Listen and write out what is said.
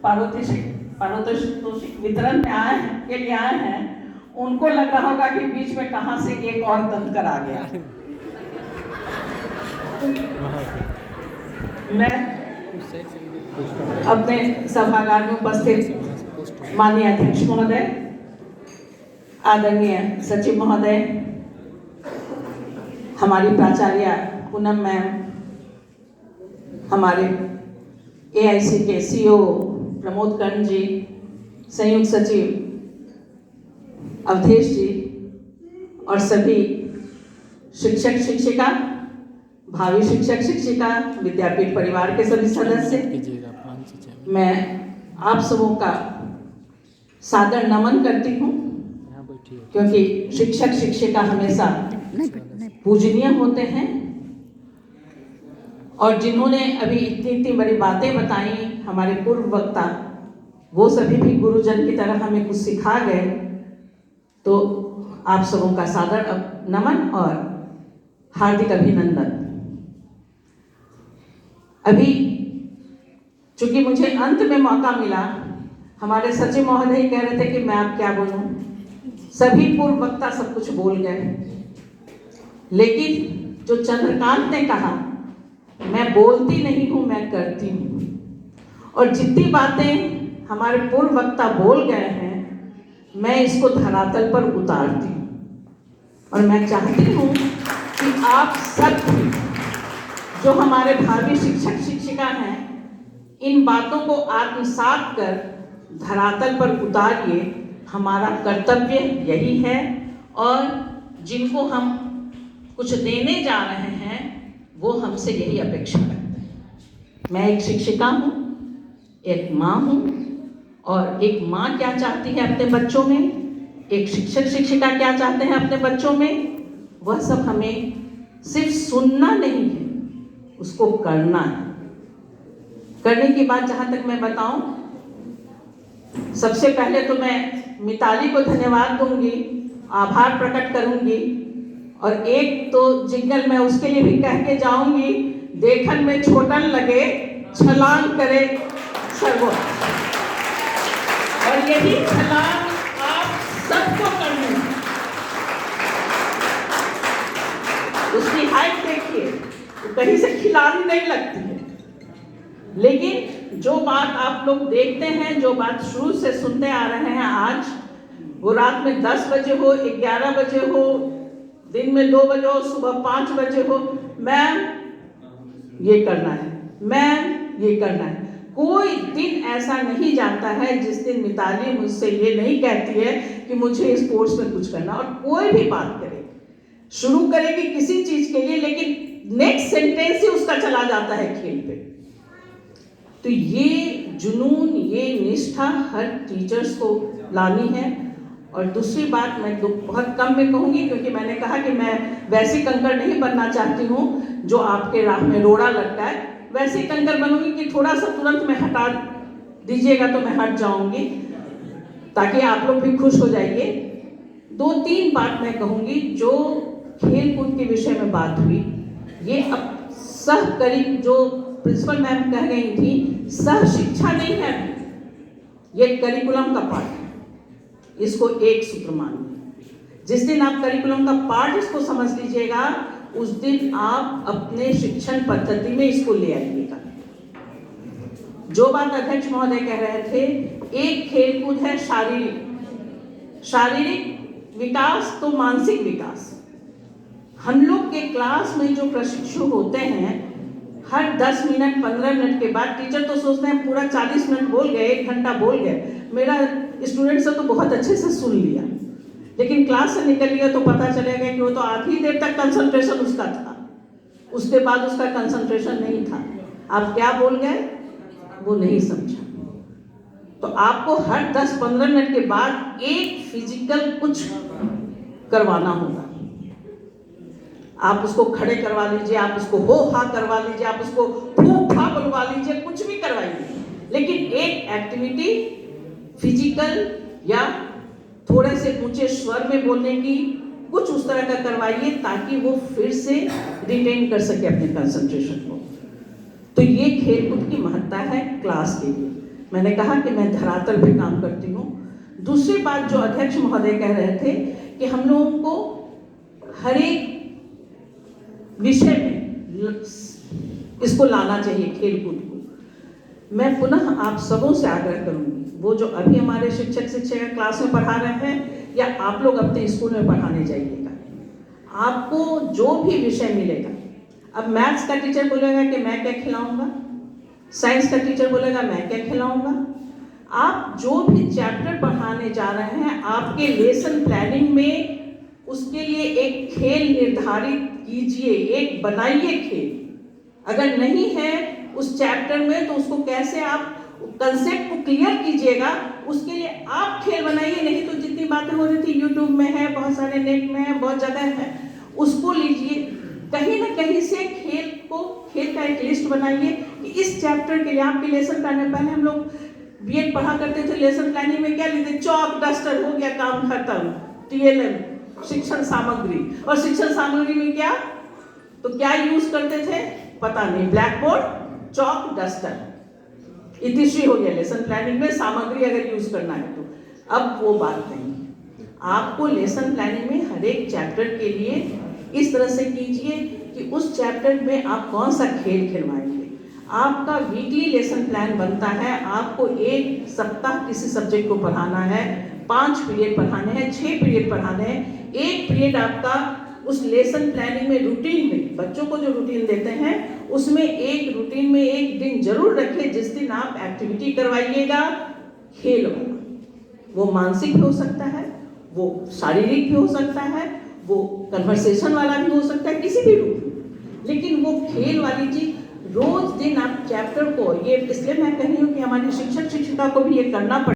पारितोषिक वितरण में के लिए आए हैं, उनको लग रहा होगा कि बीच में कहां से एक और दंतकर आ गया। मैं अपने सभागार में उपस्थित माननीय अध्यक्ष महोदय, आदरणीय सचिव महोदय, हमारी प्राचार्य पूनम मैम, हमारे AIC के CEO प्रमोद कर्ण जी, संयुक्त सचिव अवधेश जी और सभी शिक्षक शिक्षिका, भावी शिक्षक शिक्षिका, विद्यापीठ परिवार के सभी सदस्य, मैं आप सबों का सादर नमन करती हूँ, क्योंकि शिक्षक शिक्षिका हमेशा पूजनीय होते हैं और जिन्होंने अभी इतनी बड़ी बातें बताई, हमारे पूर्व वक्ता, वो सभी भी गुरुजन की तरह हमें कुछ सिखा गए। तो आप सबों का सादर नमन और हार्दिक अभिनंदन। अभी चूंकि मुझे अंत में मौका मिला, हमारे सचिव महोदय कह रहे थे कि मैं अब क्या बोलूं, सभी पूर्व वक्ता सब कुछ बोल गए, लेकिन जो चंद्रकांत ने कहा, मैं बोलती नहीं हूं, मैं करती हूं। और जितनी बातें हमारे पूर्व वक्ता बोल गए हैं, मैं इसको धरातल पर उतारती हूं। और मैं चाहती हूं कि आप सब जो हमारे भावी शिक्षक शिक्षिका हैं, इन बातों को आत्मसात कर धरातल पर उतारिए। हमारा कर्तव्य यही है और जिनको हम कुछ देने जा रहे हैं, वो हमसे यही अपेक्षा करते हैं। मैं एक शिक्षिका हूँ, एक माँ हूँ, और एक माँ क्या चाहती है अपने बच्चों में, एक शिक्षक शिक्षिका क्या चाहते हैं अपने बच्चों में, वह सब हमें सिर्फ सुनना नहीं है, उसको करना है। करने की बात जहाँ तक मैं बताऊं, सबसे पहले तो मैं मिताली को धन्यवाद दूंगी, आभार प्रकट करूंगी, और एक तो जिंगल मैं उसके लिए भी कह के जाऊंगी, देखन में छोटन लगे छलांग करे सर्वोच्च। और यही छलांग आप सबको करनी है। उसकी हाइट देखिए, तो कहीं से खिलाड़ी नहीं लगती है, लेकिन जो बात आप लोग देखते हैं, जो बात शुरू से सुनते आ रहे हैं, आज वो रात में 10 बजे हो, 11 बजे हो, दिन में 2 बजे हो, सुबह 5 बजे हो, मैम ये करना है, मैम ये करना है। कोई दिन ऐसा नहीं जाता है जिस दिन मिताली मुझसे ये नहीं कहती है कि मुझे इस कोर्स में कुछ करना। और कोई भी बात करे, शुरू करेगी किसी चीज के लिए, लेकिन नेक्स्ट सेंटेंस ही उसका चला जाता है खेल पे। तो ये जुनून, ये निष्ठा हर टीचर्स को लानी है। और दूसरी बात मैं बहुत कम में कहूँगी, क्योंकि मैंने कहा कि मैं वैसी कंकड़ नहीं बनना चाहती हूँ जो आपके राह में रोड़ा लगता है। वैसी कंकड़ बनूंगी कि थोड़ा सा तुरंत में हटा दीजिएगा तो मैं हट जाऊंगी, ताकि आप लोग भी खुश हो जाइए। 2-3 बात मैं कहूँगी। जो खेल कूद के विषय में बात हुई, ये अब जो प्रिंसिपल मैम कह रही थी, सह शिक्षा नहीं है, ये करिकुलम का पार्ट है। इसको एक सूत्र मानिए। जिस दिन आप करिकुलम का पार्ट इसको समझ लीजिएगा, उस दिन आप अपने शिक्षण पद्धति में इसको ले आइएगा। जो बात अध्यक्ष महोदय कह रहे थे, एक खेलकूद है शारीरिक विकास तो मानसिक विकास। हम लोग के क्लास में जो प्रशिक्षु होते हैं, हर 10 मिनट 15 मिनट के बाद टीचर तो सोचते हैं पूरा 40 मिनट बोल गए, 1 घंटा बोल गए, मेरा स्टूडेंट से तो बहुत अच्छे से सुन लिया, लेकिन क्लास से निकल गया तो पता चलेगा कि वो तो आधी देर तक कंसंट्रेशन उसका था, उसके बाद उसका कंसंट्रेशन नहीं था। आप क्या बोल गए वो नहीं समझा। तो आपको हर 10-15 मिनट के बाद एक फिजिकल कुछ करवाना होगा। आप उसको खड़े करवा लीजिए, आप उसको हो हा करवा लीजिए, आप उसको फू फा बुलवा लीजिए, कुछ भी करवाइए, लेकिन एक एक्टिविटी फिजिकल या थोड़े से ऊंचे स्वर में बोलने की कुछ उस तरह का करवाइए, ताकि वो फिर से रिटेन कर सके अपने कंसंट्रेशन को। तो ये खेलकूद की महत्ता है क्लास के लिए। मैंने कहा कि मैं धरातल पे काम करती हूँ। दूसरी बात जो अध्यक्ष महोदय कह रहे थे कि हम लोगों को हर एक विषय में इसको लाना चाहिए, खेलकूद को। मैं पुनः आप सबों से आग्रह करूंगी, वो जो अभी हमारे शिक्षक शिक्षिका क्लास में पढ़ा रहे हैं या आप लोग अपने स्कूल में पढ़ाने जाइएगा, आपको जो भी विषय मिलेगा, अब मैथ्स का टीचर बोलेगा कि मैं क्या खिलाऊंगा, साइंस का टीचर बोलेगा मैं क्या खिलाऊंगा। आप जो भी चैप्टर पढ़ाने जा रहे हैं, आपके लेसन प्लानिंग में उसके लिए एक खेल निर्धारित कीजिए, एक बनाइए खेल। अगर नहीं है उस चैप्टर में तो उसको कैसे आप कंसेप्ट को क्लियर कीजिएगा, उसके लिए आप खेल बनाइए। नहीं तो जितनी बातें हो रही थी यूट्यूब में है, बहुत सारे नेट में है, बहुत जगह है, उसको लीजिए। कहीं ना कहीं से खेल का एक लिस्ट बनाइए कि इस चैप्टर के लिए आपके लेसन प्लान में, पहले हम लोग बीएड पढ़ा करते थे, लेसन प्लानिंग में क्या लेते, चौक डस्टर हो गया, काम खत्म, टीएलएम शिक्षण सामग्री। और शिक्षण सामग्री में क्या, तो क्या यूज करते थे पता नहीं, ब्लैक बोर्ड, चौक, डस्टर, इतिश्री हो गया लेसन प्लानिंग में सामग्री अगर यूज करना है तो। अब वो बात नहीं, आपको लेसन प्लानिंग में हर एक चैप्टर के लिए इस तरह से कीजिए कि उस चैप्टर में आप कौन सा खेल खिलवाएंगे। आपका वीकली लेसन प्लान बनता है, आपको एक सप्ताह किसी सब्जेक्ट को पढ़ाना है, 5 पीरियड पढ़ाने हैं, 6 पीरियड पढ़ाने हैं। एक पीरियड आपका उस लेसन प्लानिंग में, रूटीन में, बच्चों को जो रूटीन देते हैं उसमें एक रूटीन में एक दिन जरूर रखिए जिस दिन आप एक्टिविटी करवाइएगा खेल वाला। वो मानसिक भी हो सकता है, वो शारीरिक भी हो सकता है, वो कन्वर्सेशन वाला भी हो सकता है, किसी भी रूप में, लेकिन वो खेल वाली चीज रोज दिन आप चैप्टर को, ये इसलिए मैं कह रही हूँ कि हमारी शिक्षक शिक्षिका को भी ये करना पड़ेगा।